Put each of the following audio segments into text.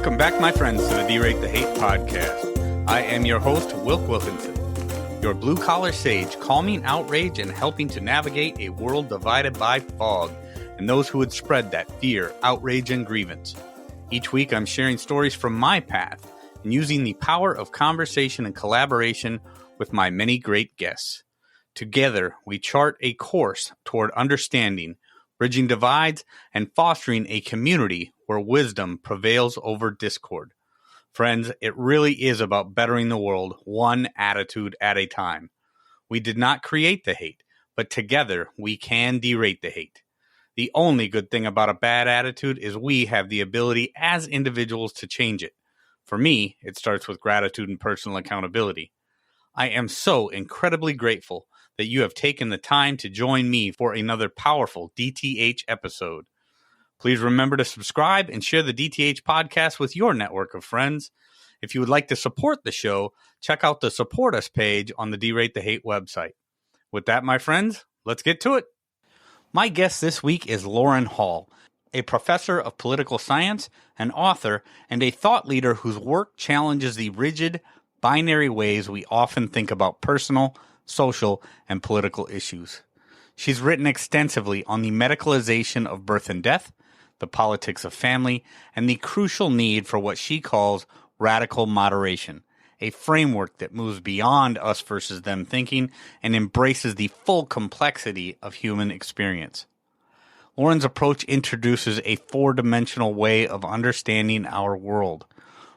Welcome back, my friends, to the D-Rate the Hate podcast. I am your host, Wilk Wilkinson, your blue-collar sage, calming outrage and helping to navigate a world divided by fog and those who would spread that fear, outrage, and grievance. Each week, I'm sharing stories from my path and using the power of conversation and collaboration with my many great guests. Together, we chart a course toward understanding, bridging divides, and fostering a community where wisdom prevails over discord. Friends, it really is about bettering the world one attitude at a time. We did not create the hate, but together we can derate the hate. The only good thing about a bad attitude is we have the ability as individuals to change it. For me, it starts with gratitude and personal accountability. I am so incredibly grateful that you have taken the time to join me for another powerful DTH episode. Please remember to subscribe and share the DTH podcast with your network of friends. If you would like to support the show, check out the Support Us page on the D-Rate the Hate website. With that, my friends, let's get to it. My guest this week is Lauren Hall, a professor of political science, an author, and a thought leader whose work challenges the rigid, binary ways we often think about personal, social, and political issues. She's written extensively on the medicalization of birth and death, the politics of family, and the crucial need for what she calls radical moderation, a framework that moves beyond us versus them thinking and embraces the full complexity of human experience. Lauren's approach introduces a four-dimensional way of understanding our world,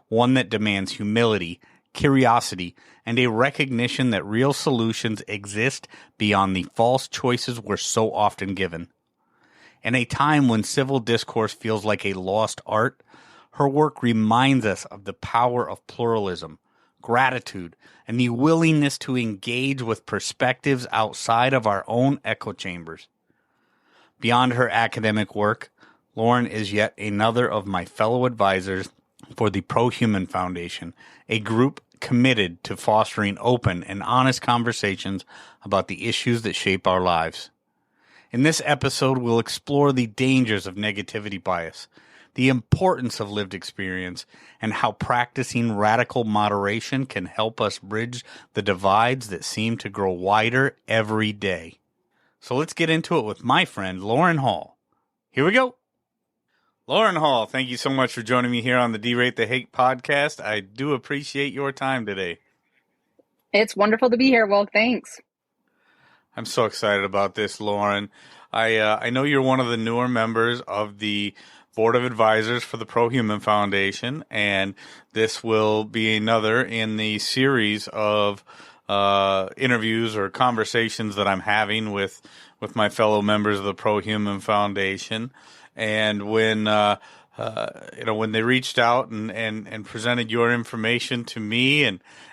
one that demands humility, curiosity, and a recognition that real solutions exist beyond the false choices we're so often given. In a time when civil discourse feels like a lost art, her work reminds us of the power of pluralism, gratitude, and the willingness to engage with perspectives outside of our own echo chambers. Beyond her academic work, Lauren is yet another of my fellow advisors for the Pro-Human Foundation, a group committed to fostering open and honest conversations about the issues that shape our lives. In this episode, we'll explore the dangers of negativity bias, the importance of lived experience, and how practicing radical moderation can help us bridge the divides that seem to grow wider every day. So let's get into it with my friend, Lauren Hall. Here we go. Lauren Hall, thank you so much for joining me here on the D-Rate the Hate podcast. I do appreciate your time today. It's wonderful to be here, Will. Thanks. I'm so excited about this, Lauren. I know you're one of the newer members of the Board of Advisors for the Pro-Human Foundation, and this will be another in the series of interviews or conversations that I'm having with my fellow members of the Pro-Human Foundation. And when when they reached out and presented your information to me,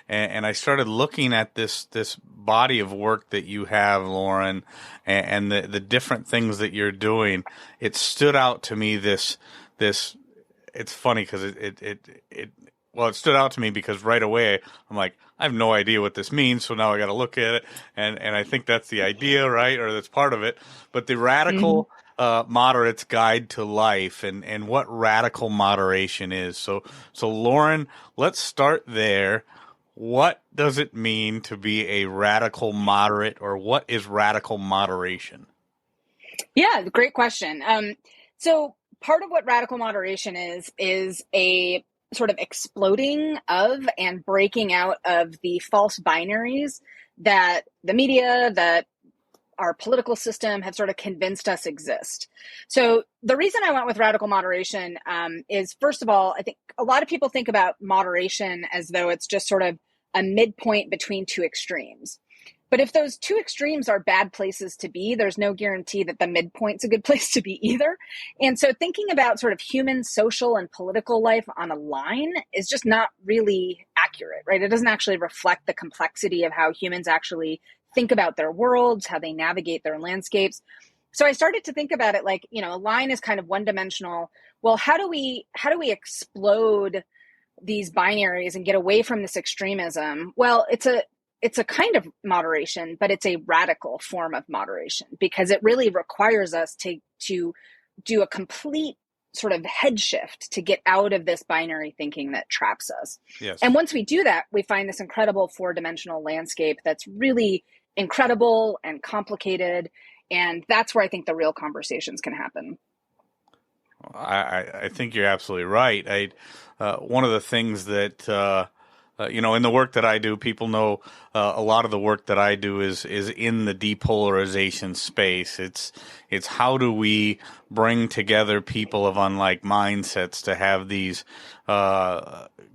and I started looking at this body of work that you have, Lauren, and the different things that you're doing, it stood out to me. This it's funny because it stood out to me because right away I'm like, I have no idea what this means, so now I got to look at it, and I think that's the idea, right, or that's part of it. But the radical moderate's guide to life, and what radical moderation is. So Lauren, let's start there. What does it mean to be a radical moderate, or what is radical moderation? Yeah, great question. So part of what radical moderation is a sort of exploding of and breaking out of the false binaries that the media, that our political system have sort of convinced us exist. So the reason I went with radical moderation is, first of all, I think a lot of people think about moderation as though it's just sort of a midpoint between two extremes. But if those two extremes are bad places to be, there's no guarantee that the midpoint's a good place to be either. And so thinking about sort of human, social, and political life on a line is just not really accurate, right? It doesn't actually reflect the complexity of how humans actually think about their worlds, how they navigate their landscapes. So I started to think about it like, a line is kind of one-dimensional. Well, how do we explode these binaries and get away from this extremism? Well, it's a kind of moderation, but it's a radical form of moderation because it really requires us to do a complete sort of head shift to get out of this binary thinking that traps us. Yes. And once we do that, we find this incredible 4-dimensional landscape that's really incredible and complicated. And that's where I think the real conversations can happen. I think you're absolutely right. One of the things that in the work that I do, people know a lot of the work that I do is in the depolarization space. It's how do we bring together people of unlike mindsets to have these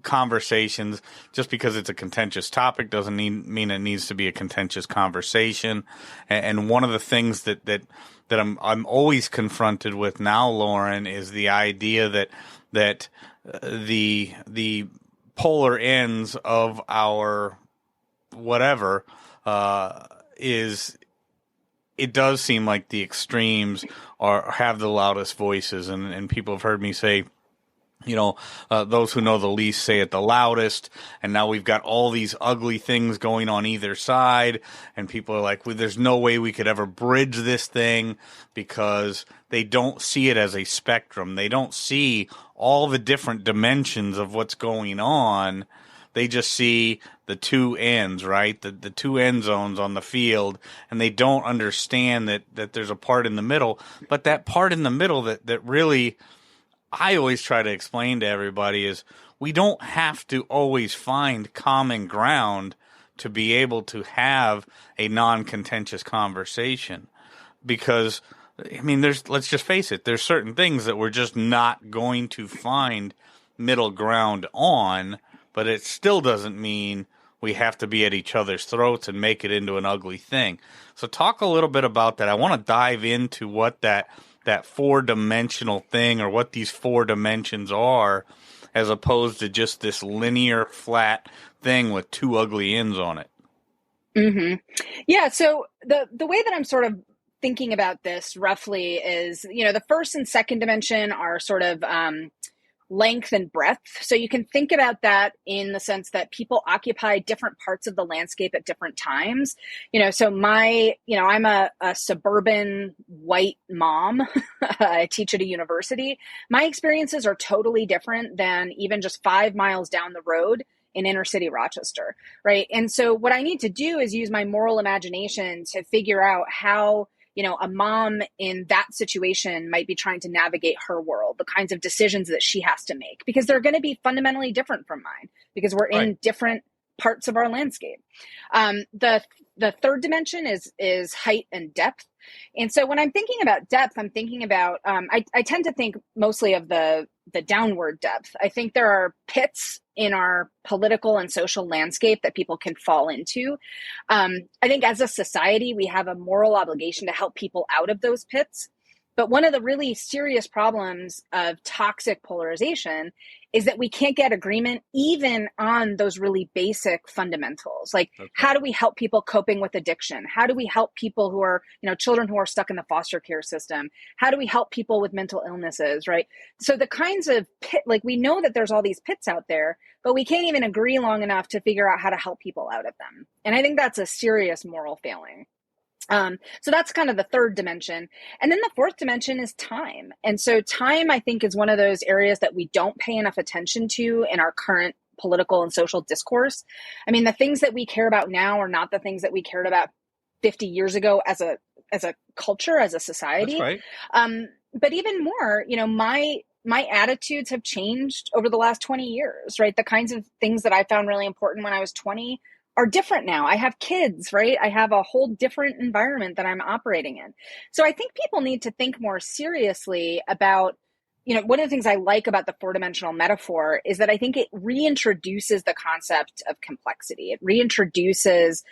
conversations. Just because it's a contentious topic doesn't mean it needs to be a contentious conversation. And one of the things that I'm always confronted with now, Lauren, is the idea that the polar ends of our whatever is, it does seem like the extremes have the loudest voices, and people have heard me say, those who know the least say it the loudest, and now we've got all these ugly things going on either side, and people are like, well, there's no way we could ever bridge this thing, because they don't see it as a spectrum. They don't see all the different dimensions of what's going on. They just see the two ends, right? The two end zones on the field, and they don't understand that there's a part in the middle. But that part in the middle that really I always try to explain to everybody is we don't have to always find common ground to be able to have a non-contentious conversation. Because, let's just face it, there's certain things that we're just not going to find middle ground on, but it still doesn't mean we have to be at each other's throats and make it into an ugly thing. So talk a little bit about that. I want to dive into what that 4-dimensional thing, or what these 4 dimensions are, as opposed to just this linear flat thing with 2 ugly ends on it. Mm-hmm. Yeah. So the way that I'm sort of thinking about this roughly is, the first and second dimension are sort of length and breadth. So you can think about that in the sense that people occupy different parts of the landscape at different times. So I'm a suburban white mom. I teach at a university. My experiences are totally different than even just 5 miles down the road in inner city Rochester, right? And so what I need to do is use my moral imagination to figure out how a mom in that situation might be trying to navigate her world, the kinds of decisions that she has to make, because they're going to be fundamentally different from mine, because we're in different parts of our landscape. The third dimension is height and depth. And so when I'm thinking about depth, I'm thinking about, I tend to think mostly of the downward depth. I think there are pits in our political and social landscape that people can fall into. I think as a society, we have a moral obligation to help people out of those pits. But one of the really serious problems of toxic polarization is that we can't get agreement even on those really basic fundamentals. Like, how do we help people coping with addiction? How do we help people who are, children who are stuck in the foster care system? How do we help people with mental illnesses, right? So the kinds of we know that there's all these pits out there, but we can't even agree long enough to figure out how to help people out of them. And I think that's a serious moral failing. So that's kind of the third dimension. And then the fourth dimension is time. And so time, I think, is one of those areas that we don't pay enough attention to in our current political and social discourse. The things that we care about now are not the things that we cared about 50 years ago as a culture, as a society. That's right. But even more, my attitudes have changed over the last 20 years, right? The kinds of things that I found really important when I was 20 are different now. I have kids, right? I have a whole different environment that I'm operating in. So I think people need to think more seriously about, one of the things I like about the 4-dimensional metaphor is that I think it reintroduces the concept of complexity. It reintroduces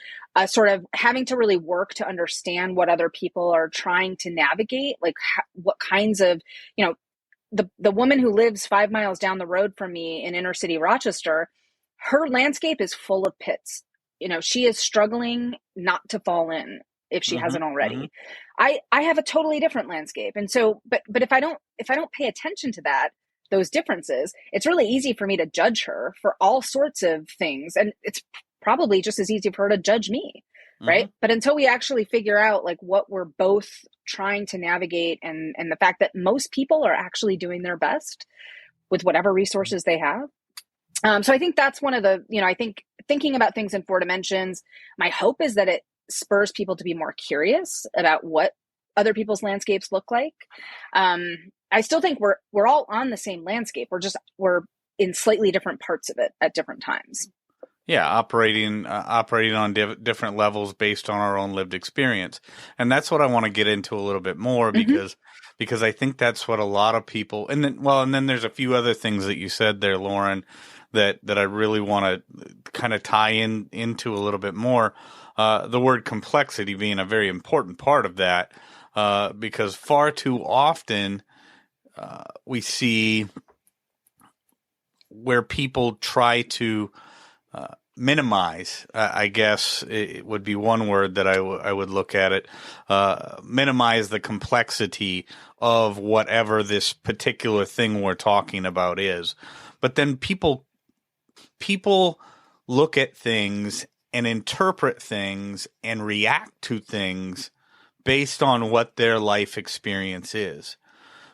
sort of having to really work to understand what other people are trying to navigate, like what kinds of, the woman who lives 5 miles down the road from me in inner city Rochester, her landscape is full of pits. She is struggling not to fall in if she hasn't already. I have a totally different landscape. And so, but if I don't pay attention to those differences, it's really easy for me to judge her for all sorts of things. And it's probably just as easy for her to judge me. right? But until we actually figure out like what we're both trying to navigate, and the fact that most people are actually doing their best with whatever resources they have. So I think that's one of the, I think thinking about things in 4 dimensions, my hope is that it spurs people to be more curious about what other people's landscapes look like. I still think we're all on the same landscape. We're in slightly different parts of it at different times. Yeah, operating on different levels based on our own lived experience, and that's what I want to get into a little bit more because I think that's what a lot of people, and then there's a few other things that you said there, Lauren, that I really want to kind of tie into a little bit more. The word complexity being a very important part of that, because far too often we see where people try to minimize, I guess it would be one word that I would look at it, minimize the complexity of whatever this particular thing we're talking about is. But then people look at things and interpret things and react to things based on what their life experience is.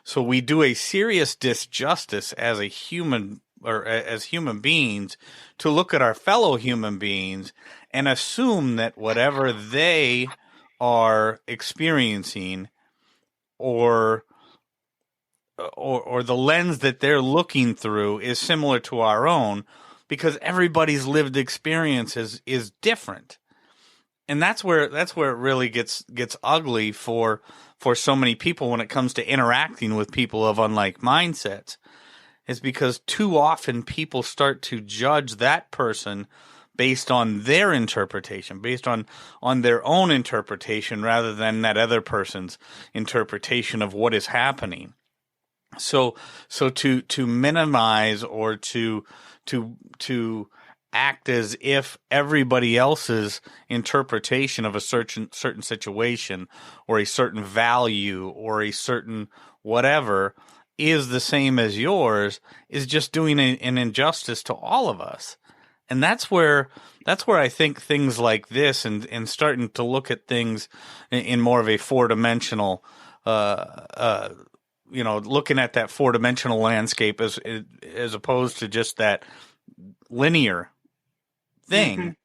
So we do a serious disjustice as a human, or as human beings, to look at our fellow human beings and assume that whatever they are experiencing or the lens that they're looking through is similar to our own, because everybody's lived experience is different. And that's where it really gets ugly for so many people when it comes to interacting with people of unlike mindsets, is because too often people start to judge that person based on their interpretation, based on their own interpretation, rather than that other person's interpretation of what is happening. So to minimize or to act as if everybody else's interpretation of a certain situation or a certain value or a certain whatever is the same as yours is just doing an injustice to all of us. And that's where I think things like this and starting to look at things in more of a 4-dimensional, looking at that 4-dimensional landscape as opposed to just that linear thing,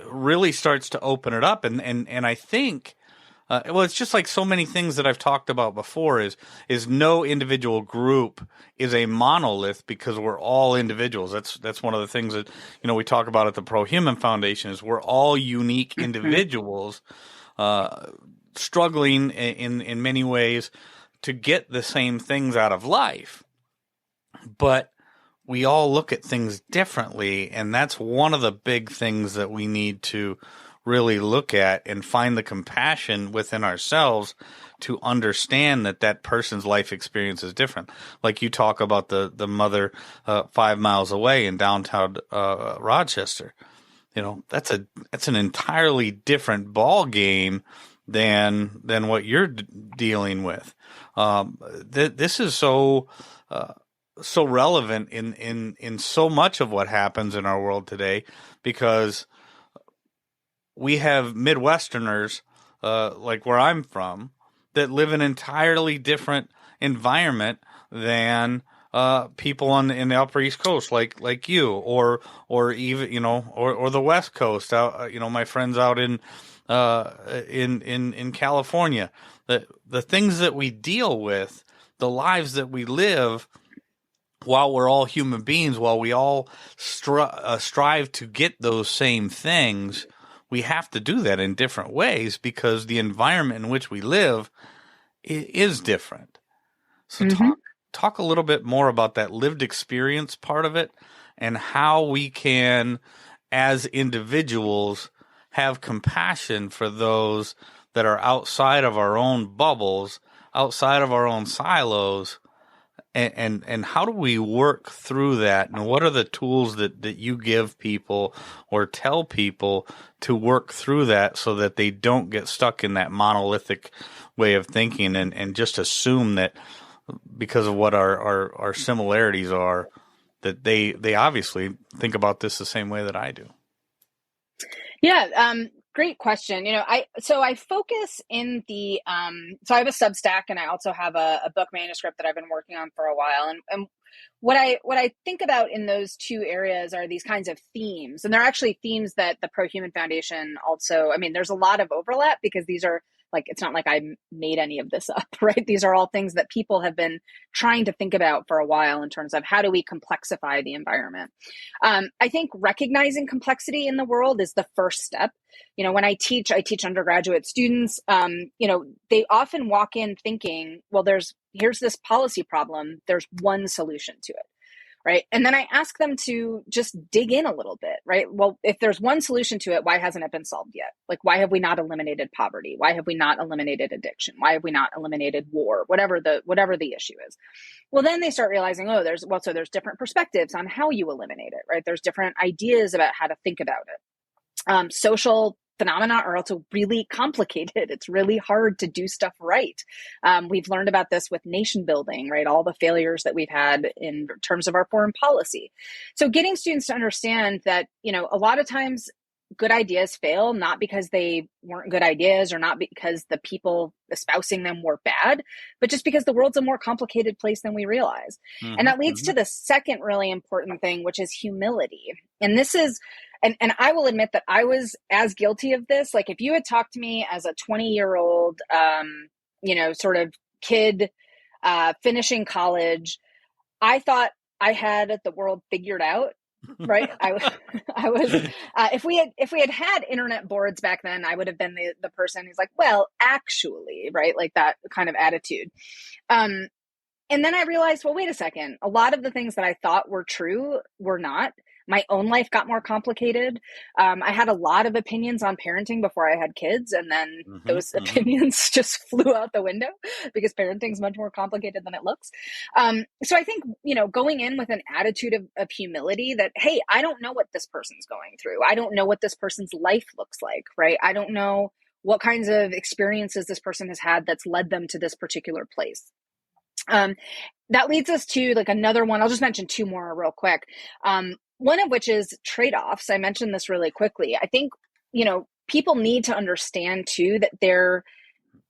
really starts to open it up. And I think, it's just like so many things that I've talked about before is no individual group is a monolith, because we're all individuals. That's one of the things that, we talk about at the Pro-Human Foundation, is we're all unique individuals, struggling in many ways to get the same things out of life. But we all look at things differently, and that's one of the big things that we need to really look at and find the compassion within ourselves to understand that person's life experience is different. Like you talk about the mother 5 miles away in downtown Rochester. That's an entirely different ball game than what you're dealing with. This is so relevant in so much of what happens in our world today, because we have Midwesterners, like where I'm from, that live in an entirely different environment than people in the Upper East Coast, like you, or even or the West Coast. My friends out in California. The things that we deal with, the lives that we live, while we're all human beings, while we all strive to get those same things, we have to do that in different ways, because the environment in which we live is different. So talk a little bit more about that lived experience part of it, and how we can, as individuals, have compassion for those that are outside of our own bubbles, outside of our own silos. And how do we work through that? And what are the tools that you give people or tell people to work through that, so that they don't get stuck in that monolithic way of thinking and just assume that because of what our similarities are, that they obviously think about this the same way that I do? Yeah. Great question. I focus in the so I have a Substack, and I also have a book manuscript that I've been working on for a while. And what I think about in those two areas are these kinds of themes. And they're actually themes that the Pro Human Foundation also, I mean, there's a lot of overlap because these are like, it's not like I made any of this up, right? These are all things that people have been trying to think about for a while in terms of how do we complexify the environment. I think recognizing complexity in the world is the first step. When I teach undergraduate students, they often walk in thinking, well, here's this policy problem. There's one solution to it. Right. And then I ask them to just dig in a little bit, right? Well, if there's one solution to it, why hasn't it been solved yet? Like, why have we not eliminated poverty? Why have we not eliminated addiction? Why have we not eliminated war? Whatever the issue is. Well, then they start realizing, so there's different perspectives on how you eliminate it, right? There's different ideas about how to think about it. Social phenomena are also really complicated. It's really hard to do stuff right. We've learned about this with nation building, right? All the failures that we've had in terms of our foreign policy. So getting students to understand that, a lot of times good ideas fail, not because they weren't good ideas or not because the people espousing them were bad, but just because the world's a more complicated place than we realize. And that leads to the second really important thing, which is humility. And this is, and I will admit that I was as guilty of this. Like if you had talked to me as a 20-year-old, sort of kid, finishing college, I thought I had the world figured out. Right. I was, if we had internet boards back then, I would have been the person who's like, well, actually, right. Like that kind of attitude. And then I realized, well, wait a second. A lot of the things that I thought were true were not. My own life got more complicated. I had a lot of opinions on parenting before I had kids. And then those opinions just flew out the window because parenting is much more complicated than it looks. So I think, going in with an attitude of humility that, hey, I don't know what this person's going through. I don't know what this person's life looks like, right? I don't know what kinds of experiences this person has had that's led them to this particular place. That leads us to like another one. I'll just mention two more real quick. One of which is trade-offs. I mentioned this really quickly. I think, people need to understand too that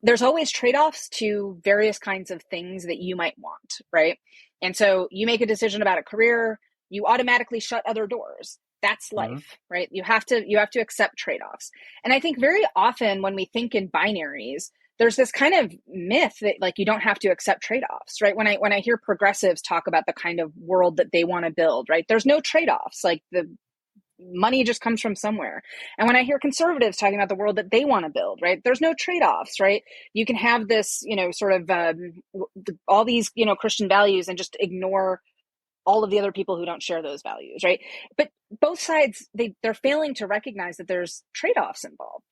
there's always trade-offs to various kinds of things that you might want, right? And so you make a decision about a career, you automatically shut other doors. That's life, right? You have to accept trade-offs. And I think very often when we think in binaries, there's this kind of myth that like you don't have to accept trade-offs, right? When I hear progressives talk about the kind of world that they want to build, right? There's no trade-offs. Like the money just comes from somewhere. And when I hear conservatives talking about the world that they want to build, right? There's no trade-offs, right? You can have this, sort of all these, Christian values and just ignore all of the other people who don't share those values, right? But both sides, they're failing to recognize that there's trade-offs involved.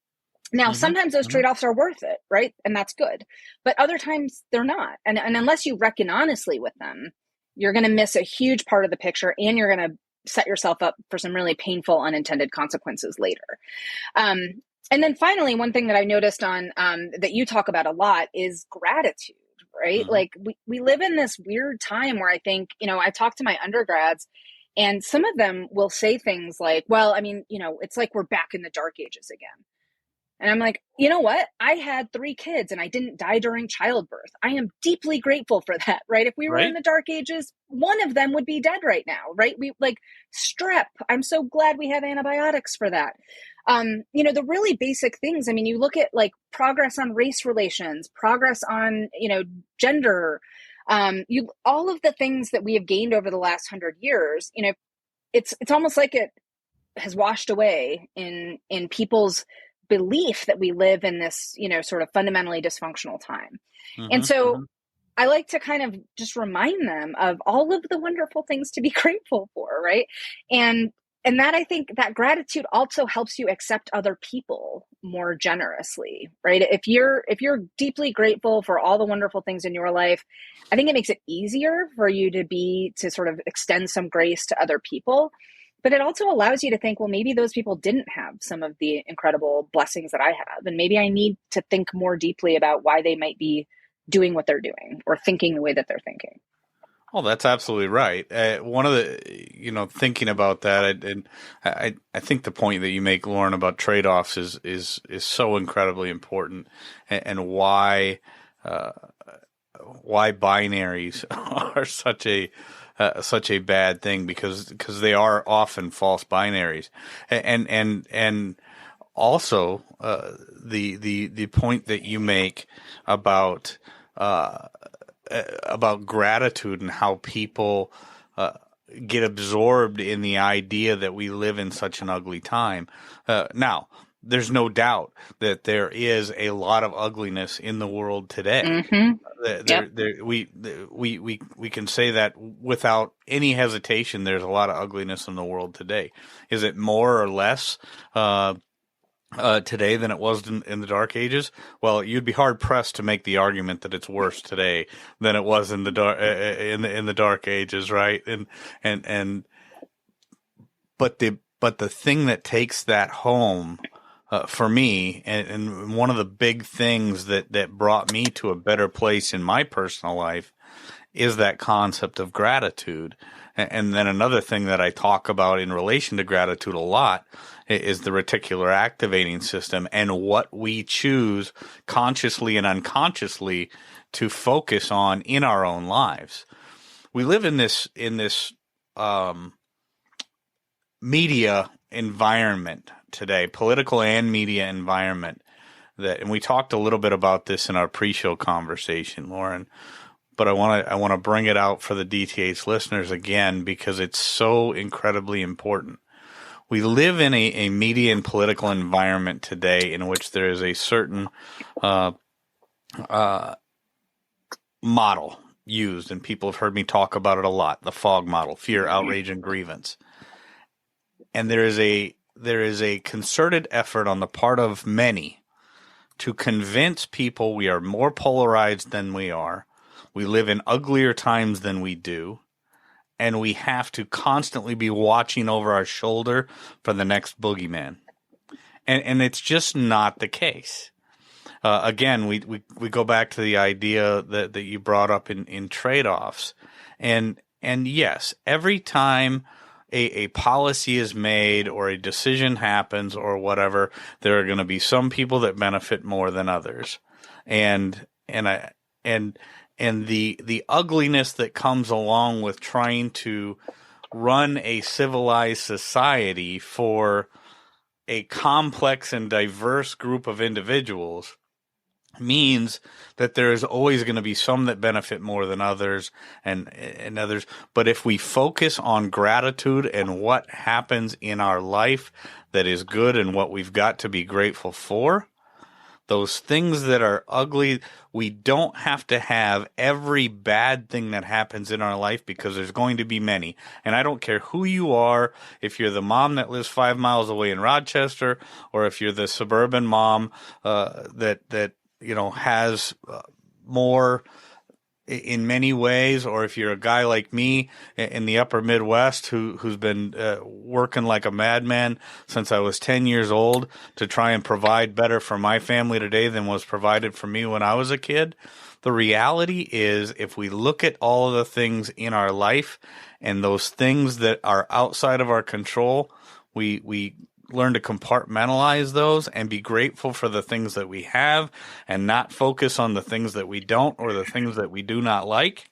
Now, sometimes those trade-offs are worth it, right? And that's good. But other times they're not. And unless you reckon honestly with them, you're going to miss a huge part of the picture and you're going to set yourself up for some really painful unintended consequences later. And then finally, one thing that I noticed on that you talk about a lot is gratitude, right? Like we live in this weird time where I think, I talk to my undergrads and some of them will say things like, well, I mean, it's like we're back in the dark ages again. And I'm like, you know what? I had 3 kids and I didn't die during childbirth. I am deeply grateful for that, right? If we were in the dark ages, one of them would be dead right now, right? We like strep. I'm so glad we have antibiotics for that. The really basic things. I mean, you look at like progress on race relations, progress on, gender, all of the things that we have gained over the last 100 years, it's almost like it has washed away in people's belief that we live in this, sort of fundamentally dysfunctional time. And so I like to kind of just remind them of all of the wonderful things to be grateful for, right? And that I think that gratitude also helps you accept other people more generously, right? If you're deeply grateful for all the wonderful things in your life, I think it makes it easier for you to sort of extend some grace to other people. But it also allows you to think, well, maybe those people didn't have some of the incredible blessings that I have. And maybe I need to think more deeply about why they might be doing what they're doing or thinking the way that they're thinking. Oh, that's absolutely right. One of the, thinking about that, and I think the point that you make, Lauren, about trade-offs is so incredibly important, and uh, why binaries are such a bad thing, because they are often false binaries, and also the point that you make about gratitude and how people get absorbed in the idea that we live in such an ugly time. Now, there's no doubt that there is a lot of ugliness in the world today. Mm-hmm. There, Yep. there, we can say that without any hesitation. There's a lot of ugliness in the world today. Is it more or less today than it was in the Dark Ages? Well, you'd be hard pressed to make the argument that it's worse today than it was in the Dark Ages, right? And but the thing that takes that home for me, and one of the big things that brought me to a better place in my personal life, is that concept of gratitude. And then another thing that I talk about in relation to gratitude a lot is the reticular activating system, and what we choose consciously and unconsciously to focus on in our own lives. We live in this media environment today, political and media environment, and we talked a little bit about this in our pre-show conversation, Lauren, but I want to bring it out for the DTH listeners again, because it's so incredibly important. We live in a media and political environment today in which there is a certain model used, and people have heard me talk about it a lot, the FOG model: fear, outrage, and grievance. And there is a concerted effort on the part of many to convince people we are more polarized than we are. We live in uglier times than we do, and we have to constantly be watching over our shoulder for the next boogeyman. And it's just not the case. Again, we go back to the idea that you brought up in trade-offs. And yes, every time a policy is made or a decision happens or whatever, there are going to be some people that benefit more than others. And the ugliness that comes along with trying to run a civilized society for a complex and diverse group of individuals means that there is always going to be some that benefit more than others and others. But if we focus on gratitude and what happens in our life that is good and what we've got to be grateful for, those things that are ugly, we don't have to have every bad thing that happens in our life, because there's going to be many. And I don't care who you are, if you're the mom that lives 5 miles away in Rochester, or if you're the suburban mom that has more in many ways, or if you're a guy like me in the upper Midwest who's been working like a madman since I was 10 years old to try and provide better for my family today than was provided for me when I was a kid. The reality is, if we look at all of the things in our life and those things that are outside of our control, we learn to compartmentalize those and be grateful for the things that we have and not focus on the things that we don't or the things that we do not like,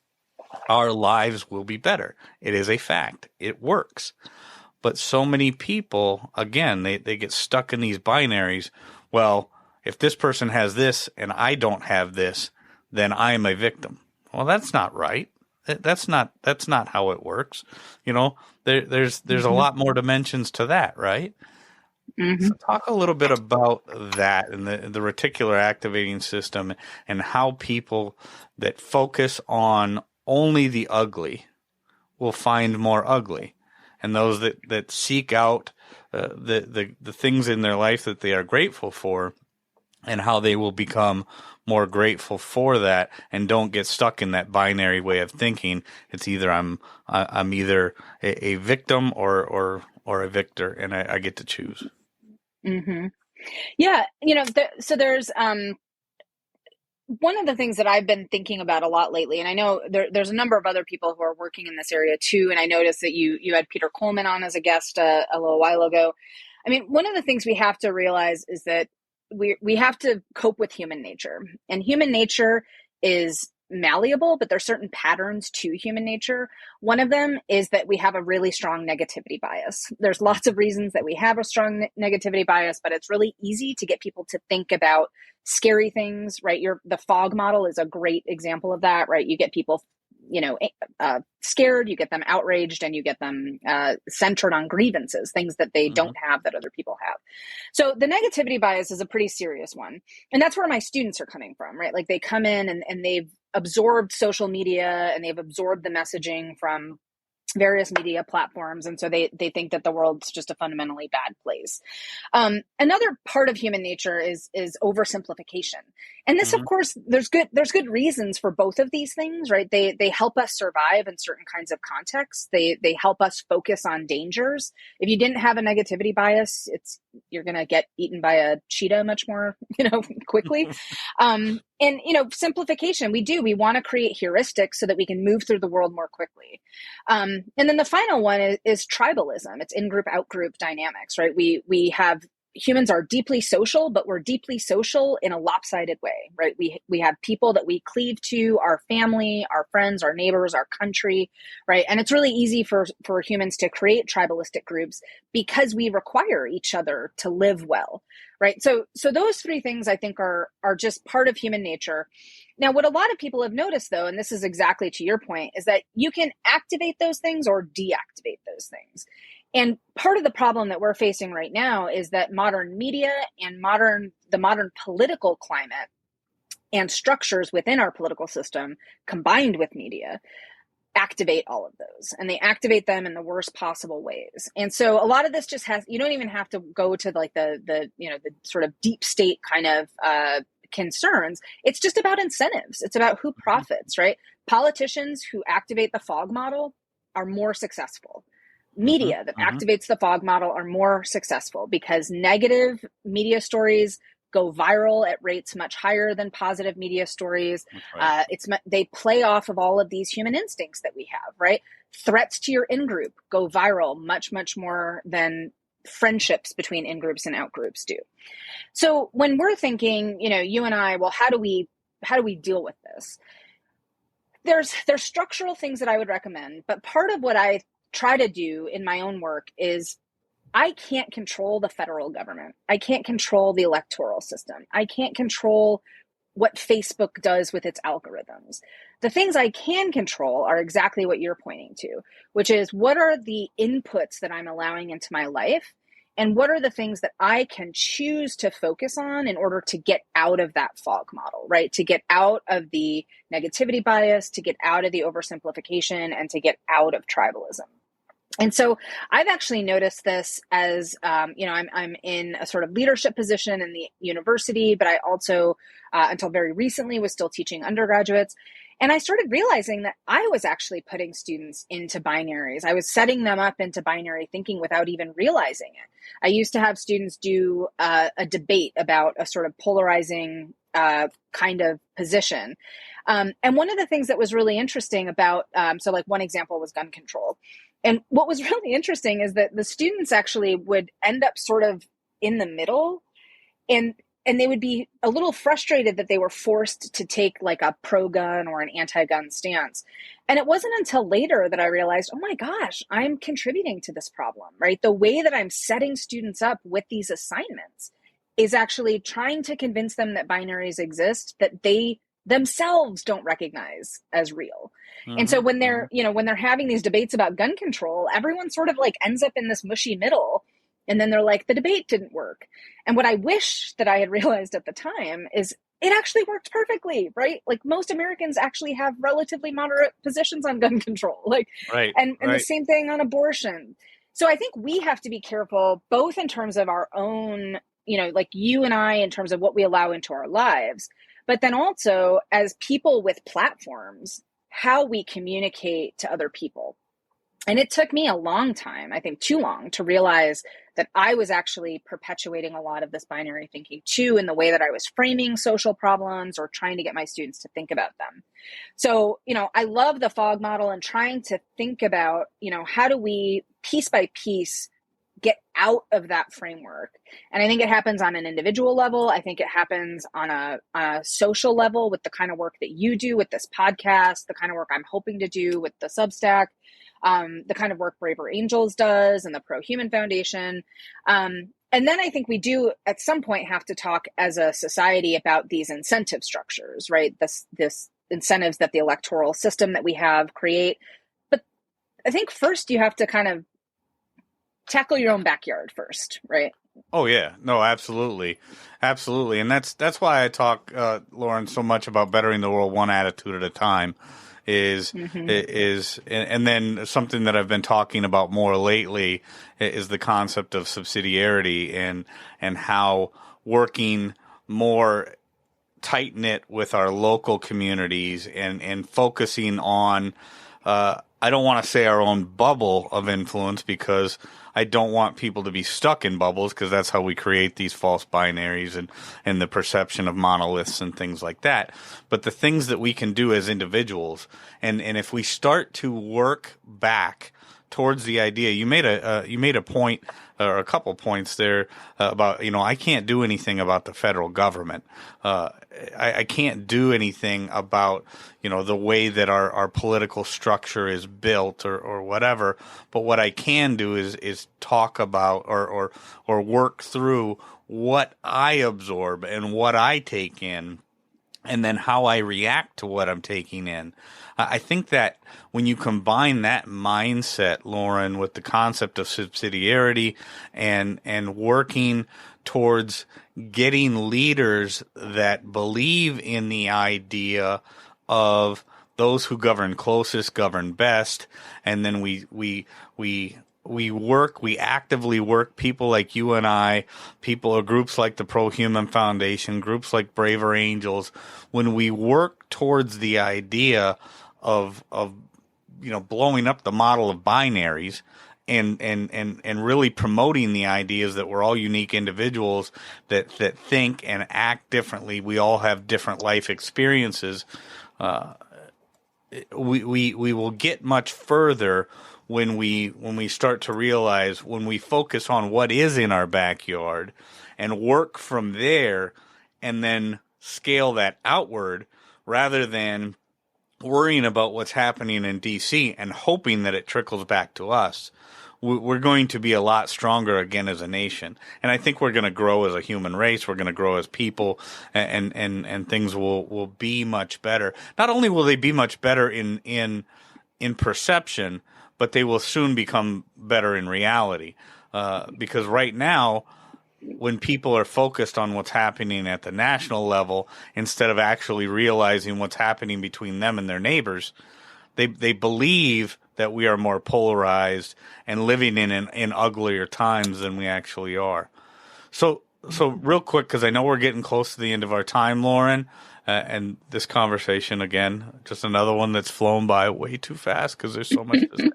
our lives will be better. It is a fact. It works. But so many people, again, they get stuck in these binaries. Well, if this person has this and I don't have this, then I am a victim. Well, that's not right. That's not how it works. There's a lot more dimensions to that, right? Mm-hmm. So talk a little bit about that and the reticular activating system, and how people that focus on only the ugly will find more ugly, and those that seek out the things in their life that they are grateful for, and how they will become more grateful for that and don't get stuck in that binary way of thinking. It's either I'm either a victim or a victor, and I get to choose. Mm-hmm. Yeah, so there's one of the things that I've been thinking about a lot lately, and I know there's a number of other people who are working in this area too, and I noticed that you had Peter Coleman on as a guest a little while ago. I mean, one of the things we have to realize is that we have to cope with human nature, and human nature is malleable, but there's certain patterns to human nature. One of them is that we have a really strong negativity bias. There's lots of reasons that we have a strong negativity bias, but it's really easy to get people to think about scary things, right? The fog model is a great example of that, right? You get people, scared, you get them outraged, and you get them centered on grievances, things that they don't have that other people have. So the negativity bias is a pretty serious one. And that's where my students are coming from, right? Like they come in and they've absorbed social media and they've absorbed the messaging from various media platforms. And so they think that the world's just a fundamentally bad place. Another part of human nature is oversimplification. And this, of course, there's good reasons for both of these things, right? They help us survive in certain kinds of contexts. They help us focus on dangers. If you didn't have a negativity bias, you're going to get eaten by a cheetah much more, quickly. And, simplification, we want to create heuristics so that we can move through the world more quickly. And then the final one is tribalism. It's in-group, out-group dynamics, right? Humans are deeply social, but we're deeply social in a lopsided way, right? We have people that we cleave to, our family, our friends, our neighbors, our country, right? And it's really easy for humans to create tribalistic groups because we require each other to live well, right? So those three things I think are just part of human nature. Now, what a lot of people have noticed, though, and this is exactly to your point, is that you can activate those things or deactivate those things. And part of the problem that we're facing right now is that modern media and the modern political climate and structures within our political system combined with media activate all of those, and they activate them in the worst possible ways. And so a lot of this just you don't even have to go to like the sort of deep state kind of concerns. It's just about incentives. It's about who profits, right? Politicians who activate the fog model are more successful. Media that activates the fog model are more successful because negative media stories go viral at rates much higher than positive media stories. Right. They play off of all of these human instincts that we have, right? Threats to your in-group go viral much, much more than friendships between in-groups and out-groups do. So when we're thinking, you and I, well, how do we deal with this? There's structural things that I would recommend, but part of what I try to do in my own work is I can't control the federal government. I can't control the electoral system. I can't control what Facebook does with its algorithms. The things I can control are exactly what you're pointing to, which is what are the inputs that I'm allowing into my life, and what are the things that I can choose to focus on in order to get out of that fog model, right? To get out of the negativity bias, to get out of the oversimplification, and to get out of tribalism. And so I've actually noticed this as, I'm in a sort of leadership position in the university, but I also, until very recently, was still teaching undergraduates. And I started realizing that I was actually putting students into binaries. I was setting them up into binary thinking without even realizing it. I used to have students do a debate about a sort of polarizing kind of position. And one of the things that was really interesting about, one example was gun control. And what was really interesting is that the students actually would end up sort of in the middle, and they would be a little frustrated that they were forced to take like a pro-gun or an anti-gun stance. And it wasn't until later that I realized, oh my gosh, I'm contributing to this problem, right? The way that I'm setting students up with these assignments is actually trying to convince them that binaries exist that they themselves don't recognize as real. And so when they're having these debates about gun control, everyone sort of like ends up in this mushy middle. And then they're like, the debate didn't work. And what I wish that I had realized at the time is it actually worked perfectly, right? Like most Americans actually have relatively moderate positions on gun control, and the same thing on abortion. So I think we have to be careful, both in terms of our own, like you and I, in terms of what we allow into our lives, but then also as people with platforms, how we communicate to other people. And it took me a long time, I think too long, to realize that I was actually perpetuating a lot of this binary thinking too, in the way that I was framing social problems or trying to get my students to think about them. So, I love the fog model and trying to think about, how do we piece by piece get out of that framework. And I think it happens on an individual level. I think it happens on a social level with the kind of work that you do with this podcast, the kind of work I'm hoping to do with the Substack, the kind of work Braver Angels does and the Pro Human Foundation. And then I think we do at some point have to talk as a society about these incentive structures, right? This incentives that the electoral system that we have create. But I think first you have to kind of tackle your own backyard first, right? Oh yeah, no, absolutely, and that's why I talk, Lauren, so much about bettering the world one attitude at a time. And then something that I've been talking about more lately is the concept of subsidiarity and how working more tight knit with our local communities and focusing on, I don't want to say our own bubble of influence, because I don't want people to be stuck in bubbles, because that's how we create these false binaries and the perception of monoliths and things like that. But the things that we can do as individuals, and if we start to work back towards the idea, you made a point, or a couple points there, about, I can't do anything about the federal government. I can't do anything about, the way that our political structure is built or whatever. But what I can do is talk about or work through what I absorb and what I take in, and then how I react to what I'm taking in. I think that when you combine that mindset, Lauren, with the concept of subsidiarity and working towards getting leaders that believe in the idea of those who govern closest govern best, and then we actively work, people like you and I, people or groups like the Pro Human Foundation, groups like Braver Angels, when we work towards the idea of blowing up the model of binaries and really promoting the ideas that we're all unique individuals that think and act differently. We all have different life experiences. We will get much further when we start to realize, when we focus on what is in our backyard and work from there, and then scale that outward, rather than worrying about what's happening in DC and hoping that it trickles back to us. We're going to be a lot stronger again as a nation. And I think we're going to grow as a human race. We're going to grow as people, and things will be much better. Not only will they be much better in perception, but they will soon become better in reality. Because right now, when people are focused on what's happening at the national level, instead of actually realizing what's happening between them and their neighbors, they believe that we are more polarized and living in uglier times than we actually are. So real quick, because I know we're getting close to the end of our time, Lauren, and this conversation, again, just another one that's flown by way too fast because there's so much to say.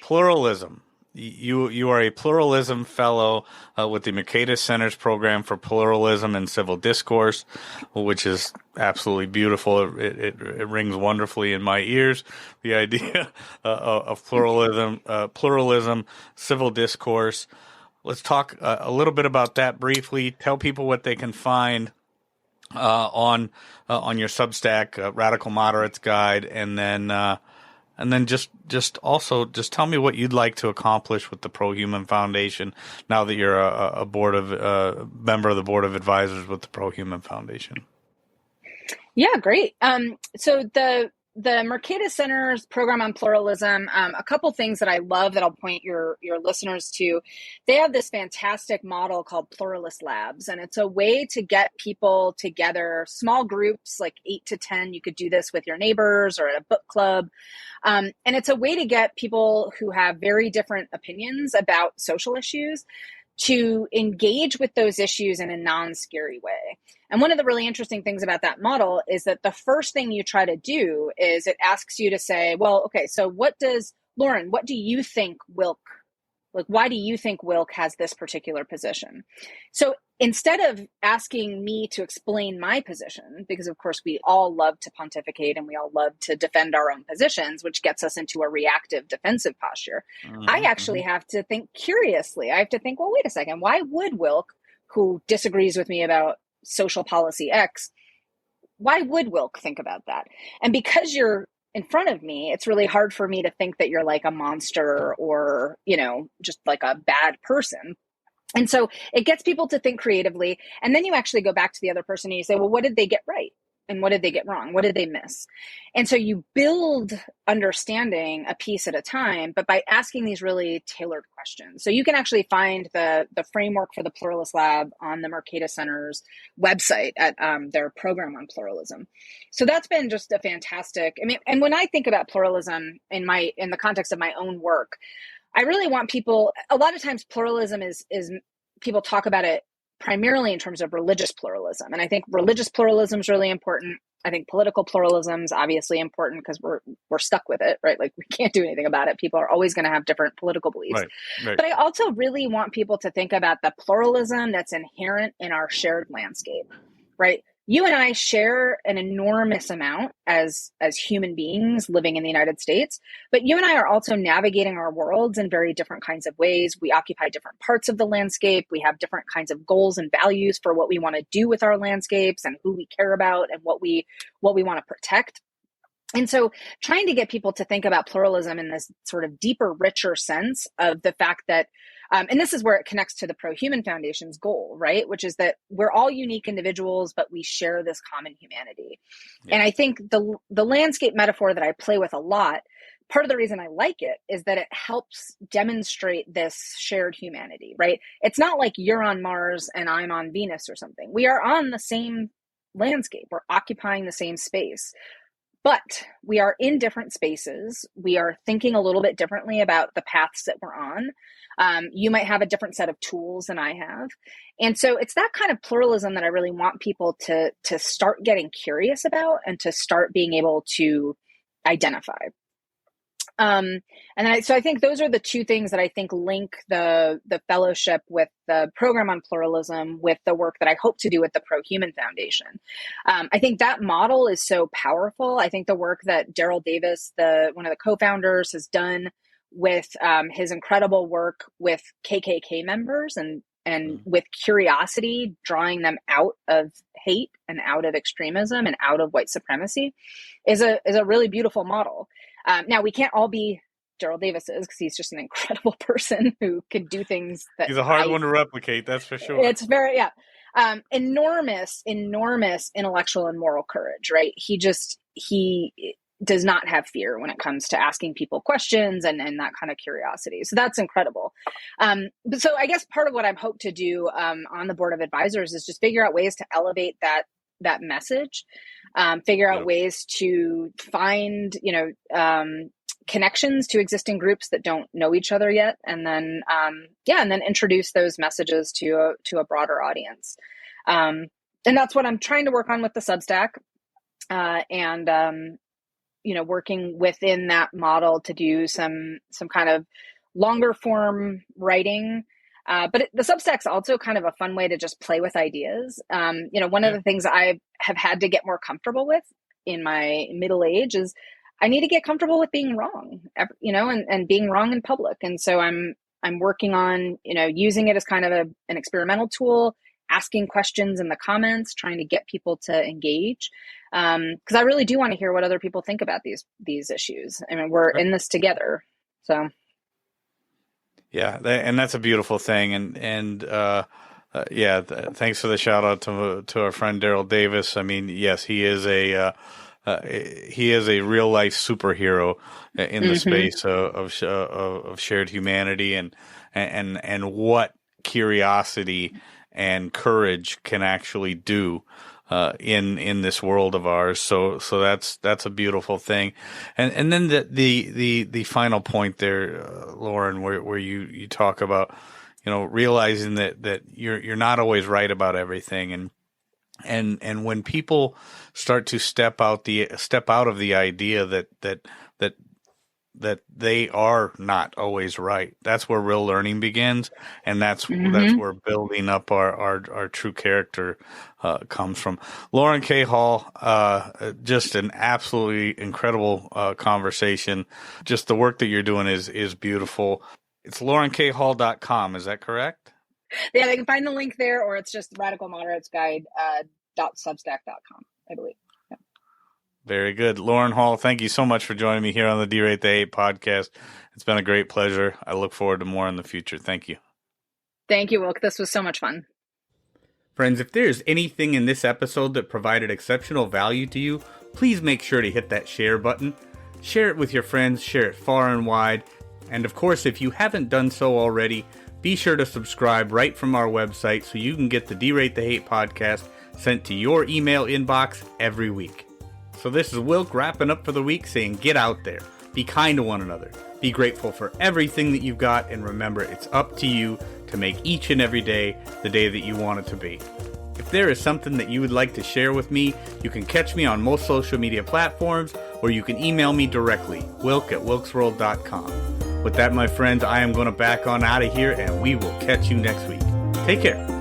Pluralism. You are a pluralism fellow with the Mercatus Center's program for pluralism and civil discourse, which is absolutely beautiful. It rings wonderfully in my ears. The idea of pluralism, civil discourse. Let's talk a little bit about that briefly. Tell people what they can find on your Substack, Radical Moderates Guide, and then just also tell me what you'd like to accomplish with the Pro Human Foundation now that you're a member of the board of advisors with the Pro Human Foundation. Yeah, great. So the Mercatus Center's program on pluralism, a couple things that I love that I'll point your listeners to. They have this fantastic model called Pluralist Labs, and it's a way to get people together, small groups, like 8 to 10. You could do this with your neighbors or at a book club. And it's a way to get people who have very different opinions about social issues to engage with those issues in a non-scary way. And one of the really interesting things about that model is that the first thing you try to do is it asks you to say, well, okay, so Lauren, what do you think Wilk Like, why do you think Wilk has this particular position? So instead of asking me to explain my position, because of course we all love to pontificate and we all love to defend our own positions, which gets us into a reactive defensive posture, I actually have to think curiously. I have to think, well, wait a second, why would Wilk, who disagrees with me about social policy X, why would Wilk think about that? And because you're in front of me, it's really hard for me to think that you're like a monster or, just like a bad person. And so it gets people to think creatively. And then you actually go back to the other person and you say, well, what did they get right? And what did they get wrong? What did they miss? And so you build understanding a piece at a time, but by asking these really tailored questions. So you can actually find the framework for the Pluralist Lab on the Mercatus Center's website at their program on pluralism. So that's been just a fantastic, and when I think about pluralism in the context of my own work, I really want people, a lot of times pluralism is people talk about it primarily in terms of religious pluralism. And I think religious pluralism is really important. I think political pluralism is obviously important because we're stuck with it, right? Like we can't do anything about it. People are always going to have different political beliefs. Right. But I also really want people to think about the pluralism that's inherent in our shared landscape, right? You and I share an enormous amount as human beings living in the United States, but you and I are also navigating our worlds in very different kinds of ways. We occupy different parts of the landscape. We have different kinds of goals and values for what we want to do with our landscapes and who we care about and what we want to protect. And so trying to get people to think about pluralism in this sort of deeper, richer sense of the fact that, and this is where it connects to the Pro-Human Foundation's goal, right? Which is that we're all unique individuals, but we share this common humanity. Yeah. And I think the landscape metaphor that I play with a lot, part of the reason I like it is that it helps demonstrate this shared humanity, right? It's not like you're on Mars and I'm on Venus or something. We are on the same landscape. We're occupying the same space. But we are in different spaces. We are thinking a little bit differently about the paths that we're on. You might have a different set of tools than I have. And so it's that kind of pluralism that I really want people to start getting curious about and to start being able to identify. So I think those are the two things that I think link the fellowship with the program on pluralism with the work that I hope to do with the Pro-Human Foundation. I think that model is so powerful. I think the work that Daryl Davis, one of the co-founders, has done with his incredible work with KKK members and with curiosity, drawing them out of hate and out of extremism and out of white supremacy is a really beautiful model. Now, we can't all be Daryl Davis's because he's just an incredible person who can do things that he's a hard one to replicate. That's for sure. It's very, enormous intellectual and moral courage, right? He does not have fear when it comes to asking people questions and that kind of curiosity. So that's incredible. So I guess part of what I've hoped to do on the board of advisors is just figure out ways to elevate that message, figure out ways to find, connections to existing groups that don't know each other yet. And then, and then introduce those messages to a broader audience. And that's what I'm trying to work on with the Substack, working within that model to do some kind of longer form writing. But the Substack's also kind of a fun way to just play with ideas. One of the things I have had to get more comfortable with in my middle age is I need to get comfortable with being wrong, and being wrong in public. And so I'm working on, using it as kind of an experimental tool, asking questions in the comments, trying to get people to engage. Because I really do want to hear what other people think about these issues. I mean, we're in this together. So. Yeah, and that's a beautiful thing, and thanks for the shout out to our friend Daryl Davis. I mean, yes, he is a real life superhero in the space of shared humanity and what curiosity and courage can actually do in this world of ours. So that's a beautiful thing. And then the final point there, Lauren, where you talk about, realizing that you're not always right about everything. And when people start to step out of the idea that that they are not always right. That's where real learning begins, and that's where building up our true character comes from. Lauren K. Hall, just an absolutely incredible conversation. Just the work that you're doing is beautiful. It's laurenkHall.com, is that correct? Yeah, they can find the link there, or it's just radicalmoderatesguide.substack.com, I believe. Yeah. Very good. Lauren Hall, thank you so much for joining me here on the D-Rate the Hate podcast. It's been a great pleasure. I look forward to more in the future. Thank you. Thank you, Wilk. This was so much fun. Friends, if there's anything in this episode that provided exceptional value to you, please make sure to hit that share button. Share it with your friends, share it far and wide. And of course, if you haven't done so already, be sure to subscribe right from our website so you can get the D-Rate the Hate podcast sent to your email inbox every week. So this is Wilk wrapping up for the week saying get out there, be kind to one another, be grateful for everything that you've got, and remember it's up to you to make each and every day the day that you want it to be. If there is something that you would like to share with me, you can catch me on most social media platforms, or you can email me directly, wilk@wilksworld.com. With that, my friends, I am going to back on out of here, and we will catch you next week. Take care.